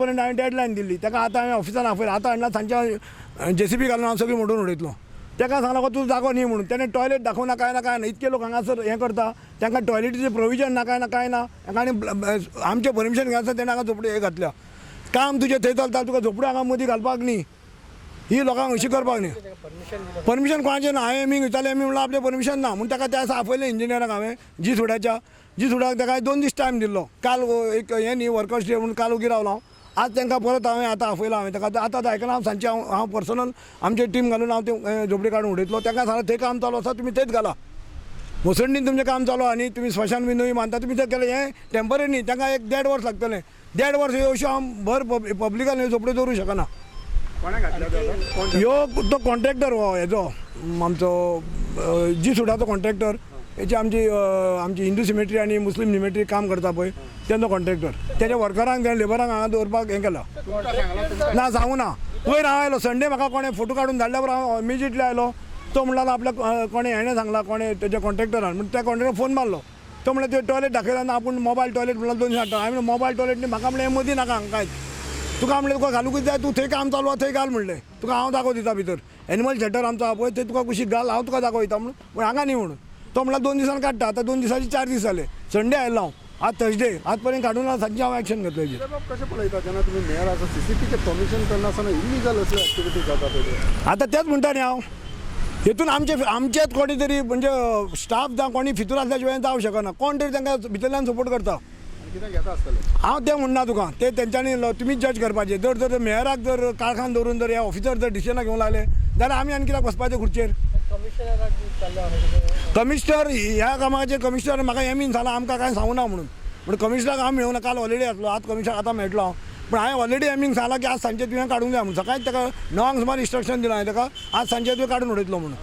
पर्यंत हांवें डेडलायन दिल्ली ताका आतां हांवें ऑफिसान आपयला आतां हाडला सांजच्या JCB घालून हांव सगळी मोडून उडयतलो ताका सांगला तुजो जागो न्ही म्हणून ताणें टॉयलेट दाखोवना काय ना इतके लोक हांगासर हें करता तांकां टॉयलेटीचें प्रोविजन ना काय ना आनी आमचें परमिशन घेवनासतना ताणें हांगा झोपडी हें घातल्या काम तुजें थंय चलता तुका झोपडी हांगा मदीं घालपाक न्ही ही लोकांक अशी करपाक न्ही परमिशन कोणाचें ना हांवें एमीक विचारलें एमी म्हणल्यार आपलें परमिशन ना म्हणून ताका त्या आपयलें इंजिनियराक हांवें जी सुडाक ताका 2 दीस टायम दिल्लो काल एक हें न्ही वर्कर्स डे म्हणून काल उगी रावलो आज तांकां परत हांवें आतां आपयला हांवें ताका आतां आयकना हांव सांजचें हांव पर्सनल आमची टीम घालून हांव ते झोपडी काडून उडयतलो तांकां सांगला थंय काम चालू आसा तुमी थंयच घाला मुसंडीन तुमचें काम चालू आनी तुमी स्मशान बी न्हय मानता तुमी तें केलें हें टेम्पररी न्ही तांकां एक 1.5 वर्स लागतलें 1.5 वर्स अश्यो हांव भर पब्लिकान झोपडी दवरूंक शकना ह्यो तो कॉन्ट्रॅक्टर हो हेजो आमचो जी सुडाचो कॉन्ट्रॅक्टर हेची आमची हिंदू सिमेट्री आनी मुस्लीम सिमेट्री काम करता पळय तेंचो कॉन्ट्रॅक्टर तेच्या वर्करांक त्या लेबरांक हांगा दवरपाक हें केलां ना सांगू ना वयर हांव आयलो संडे म्हाका कोणें फोटो काडून धाडल्या बरोबर हांव इमिजिएटली आयलो तो म्हणला आपल्या कोणें हेणें सांगला कोणें तेच्या कॉन्ट्रॅक्टरान म्हणून त्या कॉन्ट्रॅक्टर फोन मारलो तो म्हणल्यार ते टॉयलेट दाखयला ना आपूण मोबायल टॉयलेट म्हणल्यार 200 हाडटा हांवें मोबायल टॉयलेट न्ही म्हाका म्हणलें हें मदीं नाका हांगा कांयच तुका म्हणलें तुका घालूंकच जाय तूं थंय काम चालू आसा थंय घाल म्हणलें तुका हांव दाखोव दिता भितर एनिमल शेल्टर आमचो आहा पळय थंय तुका कुशीक घाल हांव तुका दाखयता म्हणून पूण हांगा न्ही म्हणून तो म्हणल्यार 2 दिसान काडटा आतां 2 दिसांचे 4 दीस जाले संडे आयलो हांव आज थर्सडे आज पर्यंत काडून सांजचें हांव एक्शन घेतलो हेजेर कशें पळयता जेन्ना तुमी मेयर आसा CCTVचें परमिशन करनासतना इलिगल असल्यो एक्टिविटी जातात आतां तेंच म्हणटा न्ही हांव हेतून आमचेच कोणी तरी म्हणजे स्टाफ जावं कोणी भितर आसल्या शिवाय जावं शकना कोण तरी तांकां भितरल्यान सपोर्ट करता कित्याक घेता आसतलें हांव तें म्हणना तुका ते तेंच्यांनी तुमीच जज करपाचें जर मेयराक जर काळखान दवरून जर ह्या ऑफिसर जर डिसिजनाक घेवंक लागले जाल्यार आमी आनी कित्याक बसपाचें खुर्चेर कमिशनर ह्या कामाचेर कमिशनर म्हाका एमीन सांगला आमकां कांय सांगूना म्हणून कमिशनराक हांव मेळूना काल हॉलिडे आसलो आज कमिशनर आतां मेळटलो हांव पण हांवें ऑलरेडी एमीक सांगला की आज सांजचें तुवें काडूंक जाय म्हणून सकाळीच ताका 9 सुमार इंस्ट्रक्शन दिलां हांवें ताका आज सांजचें तुवें काडून उडयतलो म्हणून